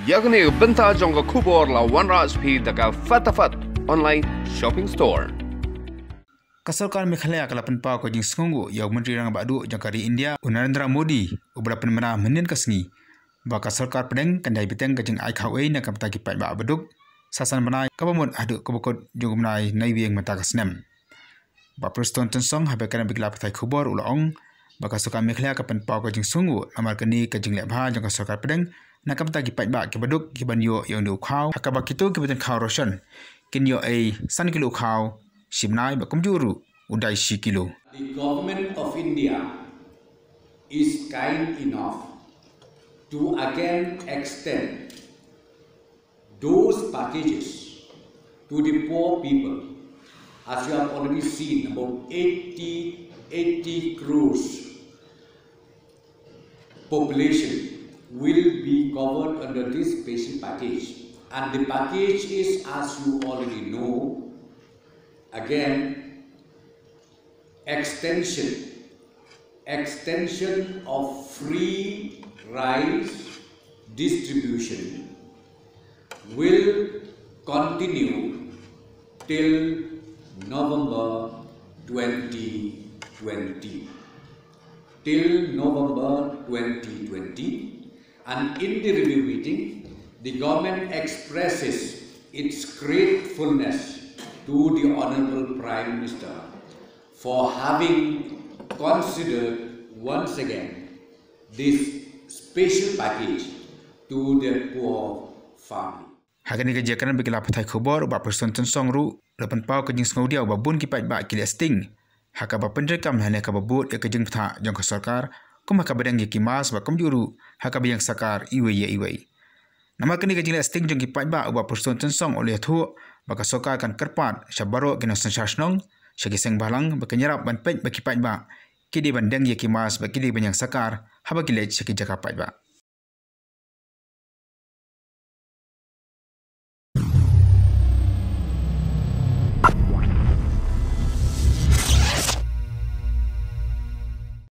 yakni benta jongga kubor la OneRiKhasi daga fatafat online shopping store. Kasalkan Meghalaya kalapan pa ko jing sengongu Ioh Menteri Rang Baduk jangkari India Narendra Modi ubra penmena menin kasni ba kasalkar pedeng kandai biteng kajing Ioh Khaw na kapta ki Paidbah Baduk sasan Bnai kabamon aduk kobokot jung Bnai naiwieng mata kasnem ba preston tensong habe kana bigla patai khubor ulong ba kasalkan Meghalaya kapan pa ko jing sengongu amar kani kajing lebha jang kasalkar pedeng na kapta ki Paidbah ki Baduk ki banyo Ioh Khaw hakaba kitu ki beten Khaw roshan kinyo ai san kilo Khaw Bnai bakumjuru udai kilo. The government of India is kind enough to again extend those packages to the poor people. As you have already seen, about 80 crores population will be covered under this special package. And the package is, as you already know, again, extension of free rice distribution will continue till November 2020. Till November 2020, and in the review meeting, the government expresses its gratefulness to the Honorable Prime Minister for having considered once again this special package to the poor family. Hagani kejakan bagi lapatai khubor ba person tensong ru lepan pau kejing sngodia ba bun ki Paidbah ki listing haka ba pendrekam hane ka babut ya kejing pha jong ka sarkar kum haka badang ki mas ba kumjuru haka biang sakar iwei nama kini kejing listing jong ki Paidbah ba person tensong oleh thu ba ka sarkar kan kerpat syabaro kena sensasnong Syagi seng balang berkenyarap ban pej bagi Paidbah. Kidi bandang ye kimas bagi di banyang sakar haba gilej syagi jaka Paidbah.